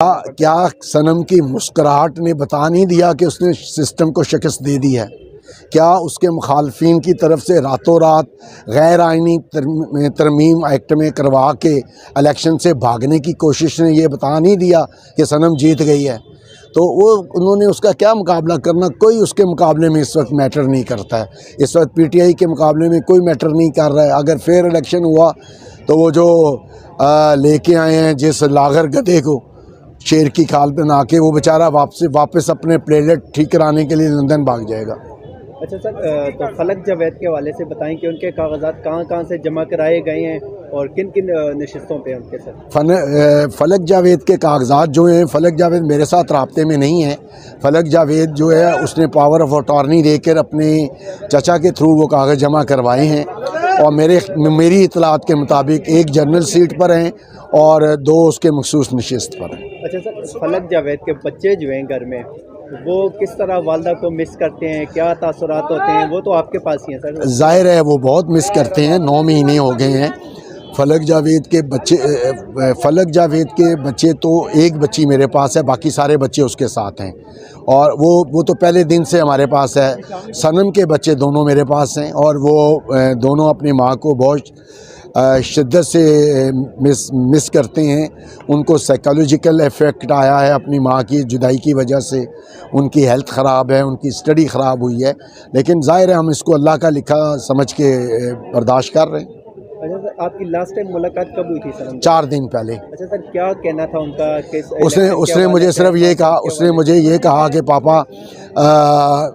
क्या सनम की मुस्कुराहट ने बता नहीं दिया कि उसने सिस्टम को शिकस्त दे दी है? क्या उसके मुखालफिन की तरफ से रातों रात गैर आइनी तरमीम एक्ट में करवा के इलेक्शन से भागने की कोशिश ने ये बता नहीं दिया कि सनम जीत गई है? तो वो उन्होंने उसका क्या मुकाबला करना, कोई उसके मुकाबले में इस वक्त मैटर नहीं करता है। इस वक्त पीटीआई के मुकाबले में कोई मैटर नहीं कर रहा है। अगर फेयर इलेक्शन हुआ तो वो जो लेके आए हैं जिस लागर गधे को शेर की खाल बना के, वो बेचारा वापस अपने प्लेलेट ठीक कराने के लिए लंदन भाग जाएगा। अच्छा सर, तो फलक जावेद के हवाले से बताएं कि उनके कागजात कहाँ से जमा कराए गए हैं और किन किन नशिस्तों पे उनके सर? फलक जावेद के कागजात जो हैं, फलक जावेद मेरे साथ राब्ते में नहीं है। फलक जावेद जो है उसने पावर ऑफ अटॉर्नी देकर अपने चचा के थ्रू वो कागज़ जमा करवाए हैं और मेरी इतलात के मुताबिक एक जनरल सीट पर हैं और 2 उसके मखसूस नशिस्त पर हैं। अच्छा सर, फलक जावेद के बच्चे जो हैं घर में, वो किस तरह वालदा को मिस करते हैं, क्या तासुरात होते हैं, वो तो आपके पास ही हैं सर। ज़ाहिर है वो बहुत मिस करते हैं। 9 महीने हो गए हैं। फलक जावेद के बच्चे तो एक बच्ची मेरे पास है, बाकी सारे बच्चे उसके साथ हैं और वो तो पहले दिन से हमारे पास है। सनम के बच्चे दोनों मेरे पास हैं और वो दोनों अपनी माँ को बहुत शिद्दत से मिस करते हैं। उनको साइकोलॉजिकल इफ़ेक्ट आया है अपनी माँ की जुदाई की वजह से। उनकी हेल्थ ख़राब है, उनकी स्टडी ख़राब हुई है, लेकिन ज़ाहिर है हम इसको अल्लाह का लिखा समझ के बर्दाश्त कर रहे हैं। अच्छा सर, आपकी लास्ट टाइम मुलाकात कब हुई थी सर? 4 दिन पहले। अच्छा सर, क्या कहना था उनका? उसने मुझे सिर्फ ये कहा, उसने मुझे ये कहा कि पापा,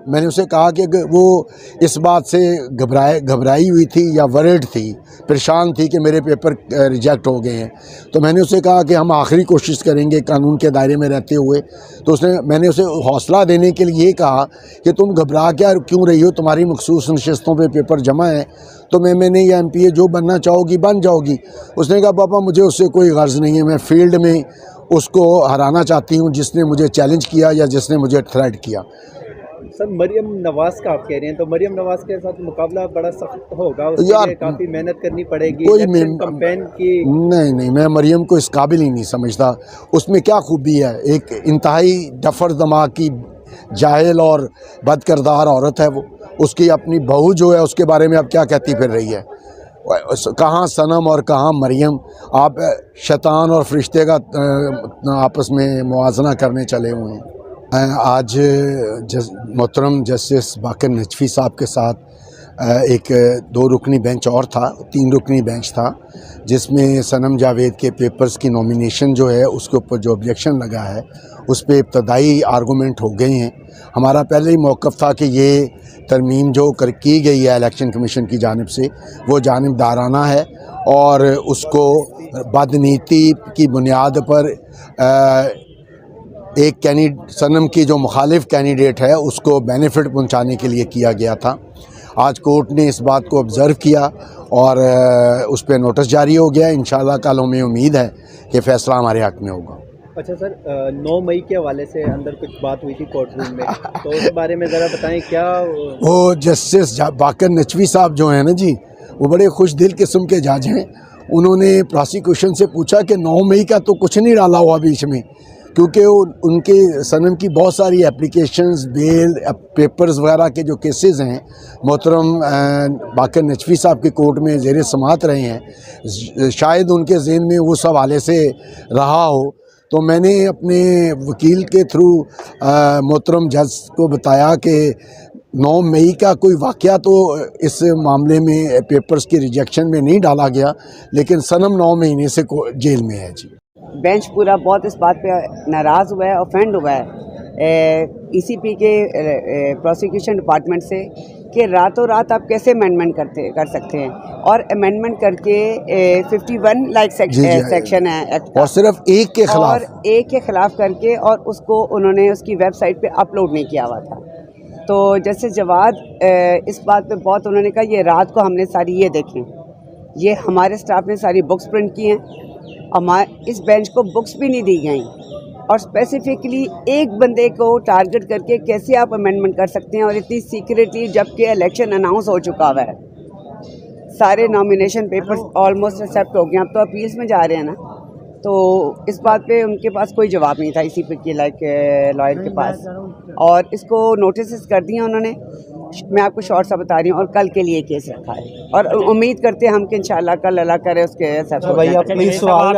मैंने उसे कहा कि वो इस बात से घबराई हुई थी या वरिड थी, परेशान थी कि मेरे पेपर रिजेक्ट हो गए हैं। तो मैंने उसे कहा कि हम आखिरी कोशिश करेंगे कानून के दायरे में रहते हुए। तो मैंने उसे हौसला देने के लिए कहा कि तुम घबरा क्यों रही हो, तुम्हारी मखसूस नशिस्तों पे पेपर जमा है, तो मैंने ये MPA जो बनना चाहोगी बन जाओगी। उसने कहा पापा मुझे उससे कोई गर्ज नहीं है, मैं फील्ड में उसको हराना चाहती हूँ जिसने मुझे चैलेंज किया या जिसने मुझे थ्रेट किया। सर, मरियम नवाज का आप कह रहे हैं, तो मरियम नवाज के साथ मुकाबला बड़ा सख्त होगा, उसके लिए काफ़ी मेहनत करनी पड़ेगी। कोई कैंपेन की नहीं, मैं मरियम को इस काबिल ही नहीं समझता। उसमें क्या खूबी है? एक इंतहाई डफर दिमाग की जाहिल और बदकिरदार औरत है वो। उसकी अपनी बहू जो है उसके बारे में अब क्या कहती फिर रही है? कहाँ सनम और कहाँ मरियम। आप शैतान और फरिश्ते का आपस में मुआजना करने चले हुए हैं। आज मोहतरम जस्टिस बाकर नजफी साहब के साथ एक 2 रुकनी बेंच और था, 3 रुकनी बेंच था, जिसमें सनम जावेद के पेपर्स की नॉमिनेशन जो है उसके ऊपर जो ऑब्जेक्शन लगा है उस पर इब्तदाई आर्गूमेंट हो गए हैं। हमारा पहले ही मौक़िफ़ था कि ये तरमीम जो की गई है इलेक्शन कमीशन की जानिब से वो जानिबदाराना है और उसको बदनीति की बुनियाद पर एक सनम की जो मुखालिफ कैंडिडेट है उसको बेनिफिट पहुंचाने के लिए किया गया था। आज कोर्ट ने इस बात को ऑब्ज़र्व किया और उस पर नोटिस जारी हो गया। इंशाल्लाह कल हमें उम्मीद है कि फ़ैसला हमारे हक़ में होगा। अच्छा सर, 9 मई के हवाले से अंदर कुछ बात हुई थी कोर्ट रूम में, तो उस बारे में ज़रा बताएं क्या? वो जस्टिस बाकर नजफी साहब जो हैं ना जी, वो बड़े खुश दिल किस्म के जज हैं। उन्होंने प्रोसिक्यूशन से पूछा कि 9 मई का तो कुछ नहीं डाला हुआ बीच में, क्योंकि उनके सनम की बहुत सारी एप्लीकेशंस, बेल पेपर्स वगैरह के जो केसेस हैं मोहतरम बाकर नजफी साहब के कोर्ट में ज़ेर समाअत रहे हैं, शायद उनके ज़हन में उस हवाले से रहा हो। तो मैंने अपने वकील के थ्रू मोहतरम जज को बताया कि 9 मई का कोई वाक़या तो इस मामले में पेपर्स की रिजेक्शन में नहीं डाला गया, लेकिन सनम 9 महीने से जेल में है जी। बेंच पूरा बहुत इस बात पे नाराज़ हुआ है, ऑफेंड हुआ है ECP के प्रोसिक्यूशन डिपार्टमेंट से कि रातों रात आप कैसे अमेंडमेंट कर सकते हैं, और अमेंडमेंट करके 51 लाइक सेक्शन है एक्ट और सिर्फ एक के खिलाफ करके और उसको उन्होंने उसकी वेबसाइट पे अपलोड नहीं किया हुआ था। तो जैसे जवाद इस बात पे बहुत उन्होंने कहा ये रात को हमने सारी ये देखें, ये हमारे स्टाफ ने सारी बुक्स प्रिंट की हैं, हमारे इस बेंच को बुक्स भी नहीं दी गई, और स्पेसिफिकली एक बंदे को टारगेट करके कैसे आप अमेंडमेंट कर सकते हैं, और इतनी सीक्रेटली, जबकि इलेक्शन अनाउंस हो चुका हुआ है, सारे नॉमिनेशन पेपर्स ऑलमोस्ट एक्सेप्ट हो गए, अब तो अपील्स में जा रहे हैं ना। तो इस बात पे उनके पास कोई जवाब नहीं था इसी पे कि लाइक लॉयर के पास, और इसको नोटिस कर दिए उन्होंने। मैं आपको शॉर्ट सा बता रही हूँ, और कल के लिए केस रखा है और उम्मीद करते हैं हम कि इंशाल्लाह कल अल्लाह करे उसके भाई आप प्लीज सवाल